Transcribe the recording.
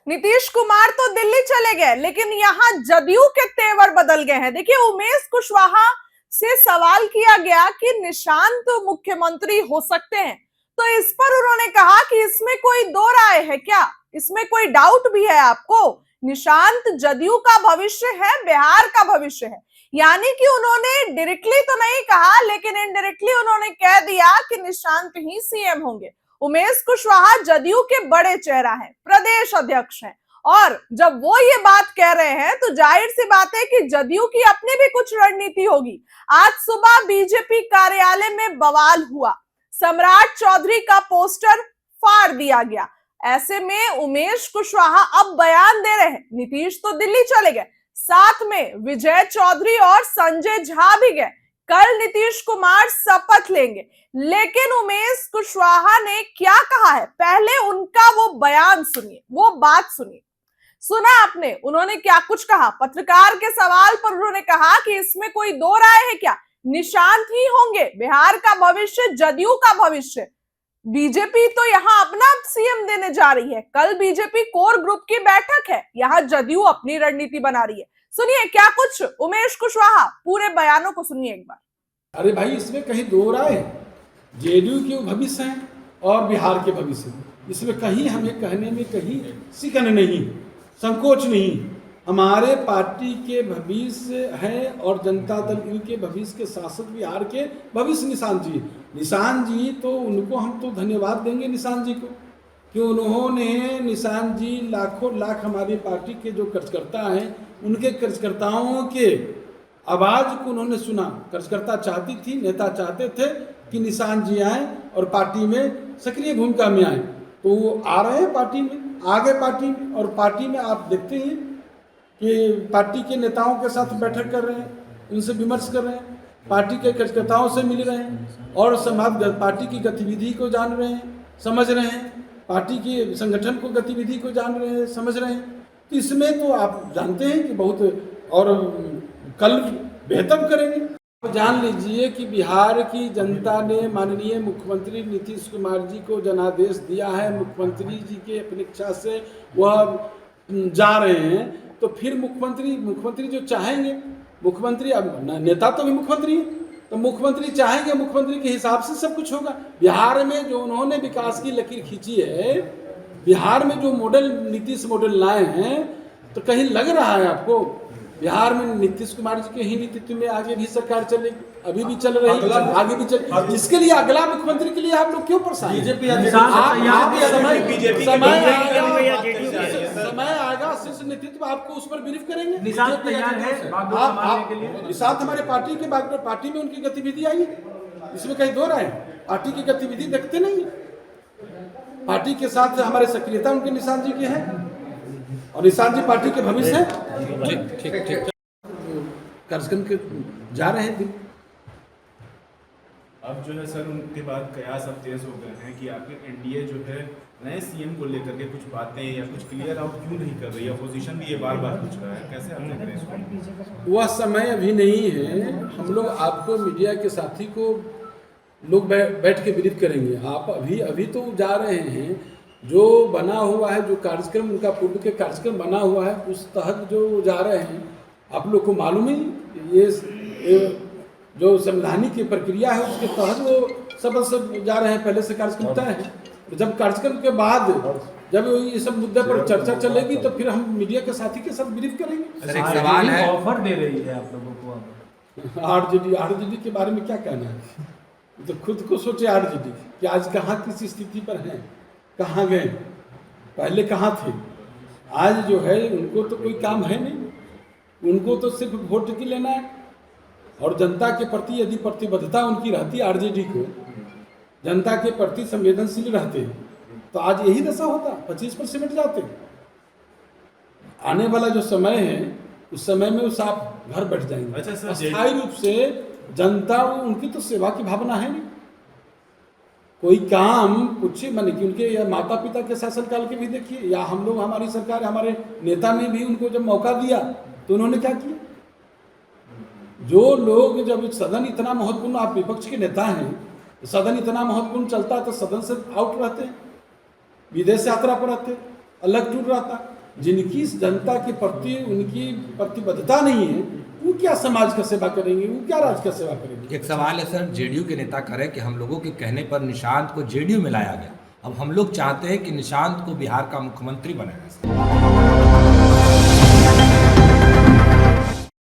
नीतीश कुमार तो दिल्ली चले गए, लेकिन यहाँ जदयू के तेवर बदल गए हैं। देखिए, उमेश कुशवाहा से सवाल किया गया कि निशांत तो मुख्यमंत्री हो सकते हैं, तो इस पर उन्होंने कहा कि इसमें कोई दो राय है क्या, इसमें कोई डाउट भी है आपको? निशांत जदयू का भविष्य है, बिहार का भविष्य है। यानी कि उन्होंने डायरेक्टली तो नहीं कहा, लेकिन इनडायरेक्टली उन्होंने कह दिया कि निशांत ही सीएम होंगे। उमेश कुशवाहा जदयू के बड़े चेहरा हैं, प्रदेश अध्यक्ष हैं, और जब वो ये बात कह रहे हैं तो जाहिर सी बात है कि जदयू की अपनी भी कुछ रणनीति होगी। आज सुबह बीजेपी कार्यालय में बवाल हुआ, सम्राट चौधरी का पोस्टर फाड़ दिया गया। ऐसे में उमेश कुशवाहा अब बयान दे रहे हैं। नीतीश तो दिल्ली चले गए, साथ में विजय चौधरी और संजय झा भी गए। कल नीतीश कुमार शपथ लेंगे, लेकिन उमेश कुशवाहा ने क्या कहा है, पहले उनका वो बयान सुनिए, वो बात सुनिए। सुना आपने उन्होंने क्या कुछ कहा? पत्रकार के सवाल पर उन्होंने कहा कि इसमें कोई दो राय है क्या, निशांत ही होंगे, बिहार का भविष्य, जदयू का भविष्य। बीजेपी तो यहाँ अपना सीएम देने जा रही है, कल बीजेपी कोर ग्रुप की बैठक है, यहाँ जदयू अपनी रणनीति बना रही है। सुनिए क्या कुछ उमेश कुशवाहा, पूरे बयानों को सुनिए एक बार। अरे भाई, इसमें कहीं दो राय है, जेडीयू के भविष्य है और बिहार के भविष्य, इसमें कहीं हमें कहने में कहीं सिकन नहीं, संकोच नहीं। हमारे पार्टी के भविष्य है और जनता दल के भविष्य के शासक बिहार के भविष्य निशांत जी। निशांत जी तो उनको हम तो धन्यवाद देंगे निशांत जी को, कि उन्होंने, निशांत जी लाखों लाख हमारी पार्टी के जो कार्यकर्ता हैं उनके कार्यकर्ताओं के आवाज को उन्होंने सुना। कार्यकर्ता चाहती थी, नेता चाहते थे कि निशांत जी आए और पार्टी में सक्रिय भूमिका में आए, तो वो आ रहे हैं पार्टी में, आ गए पार्टी में। और पार्टी में आप देखते हैं कि पार्टी के नेताओं के साथ बैठक कर रहे हैं, उनसे विमर्श कर रहे हैं, पार्टी के कार्यकर्ताओं से मिल रहे हैं और समाज पार्टी की गतिविधि को जान रहे हैं, समझ रहे हैं, पार्टी के संगठन को गतिविधि को जान रहे हैं, समझ रहे हैं। तो इसमें तो आप जानते हैं कि बहुत और कल बेहतर करेंगे। आप जान लीजिए कि बिहार की जनता ने माननीय मुख्यमंत्री नीतीश कुमार जी को जनादेश दिया है, मुख्यमंत्री जी के अपनी इच्छा से वह जा रहे हैं, तो फिर मुख्यमंत्री जो चाहेंगे, मुख्यमंत्री अब नेता तो भी मुख्यमंत्री है, तो मुख्यमंत्री चाहेंगे, मुख्यमंत्री के हिसाब से सब कुछ होगा। बिहार में जो उन्होंने विकास की लकीर खींची है, बिहार में जो मॉडल नीतीश मॉडल लाए हैं, तो कहीं लग रहा है आपको बिहार में नीतीश कुमार जी के ही नेतृत्व में आगे भी सरकार चलेगी? अभी भी चल रही है, आगे भी चल। इसके लिए अगला मुख्यमंत्री के लिए आप लोग क्यों परेशान? बीजेपी समय आएगा, शीर्ष नेतृत्व आपको उस पर ब्रीफ करेंगे। निशांत तैयार है निशांत हमारे पार्टी के पार्टी में उनकी गतिविधि आई है, इसमें कहीं दो राय है। पार्टी की गतिविधि देखते नहीं है, पार्टी के साथ हमारे सक्रियता उनके निशांत जी की है और निशांत जी पार्टी के भविष्य है। ठीक कार्यक्रम के जा रहे हैं दिन। अब जो है सर, उनके बाद कयास अब तेज हो गए हैं कि आखिर एनडीए जो है नए सीएम को लेकर के कुछ बातें या कुछ क्लियर आउट क्यों नहीं कर रही है? अपोजिशन भी ये बार बार पूछ रहा है, कैसे आप देख रहे हैं इसको? वह समय अभी नहीं है। हम लोग आपको, मीडिया के साथी को लोग बैठ के ब्रीफ करेंगे। आप अभी तो जा रहे हैं, जो बना हुआ है, जो कार्यक्रम उनका पूर्व के कार्यक्रम बना हुआ है, उस तहत जो जा रहे हैं। आप लोग को मालूम ही, ये जो संवैधानिक की प्रक्रिया है उसके तहत वो सब जा रहे हैं, पहले से कार्यक्रम तय है। तो जब कार्यक्रम के बाद जब ये सब मुद्दे पर चर्चा चलेगी तो फिर हम मीडिया के साथी के साथ ब्रीफ करेंगे। सवाल है, ऑफर दे रही है आप लोगों को। आरजेडी के बारे में क्या कहना है? तो खुद को सोचे आरजेडी कि आज कहाँ किस स्थिति पर हैं, कहाँ गए, पहले कहाँ थे। आज जो है उनको तो कोई काम है नहीं, उनको तो सिर्फ वोट की लेना है। और जनता के प्रति यदि प्रतिबद्धता उनकी रहती, आरजेडी को जनता के प्रति संवेदनशील रहते, तो आज यही दशा होता, 25% जाते। आने वाला जो समय है, उस समय में उस आप घर बैठ जाएंगे। अच्छा सर, अस्थायी रूप से जनता, उनकी तो सेवा की भावना है नहीं। कोई काम पूछिए, मैंने कि उनके माता पिता के शासनकाल के भी देखिए, या हम लोग, हमारी सरकार, हमारे नेता ने भी उनको जब मौका दिया तो उन्होंने क्या किया? जो लोग, जब सदन इतना महत्वपूर्ण, आप विपक्ष के नेता हैं, सदन इतना महत्वपूर्ण चलता है तो सदन से आउट रहते हैं, विदेश यात्रा पर रहते, अलग टूर रहता। जिनकी इस जनता के प्रति उनकी प्रतिबद्धता नहीं है, वो क्या समाज का सेवा करेंगे, वो क्या राज्य का सेवा करेंगे। एक सवाल है सर, जेडीयू के नेता करें कि हम लोगों के कहने पर निशांत को जेडीयू में लाया गया, अब हम लोग चाहते हैं कि निशांत को बिहार का मुख्यमंत्री बनाया जाए।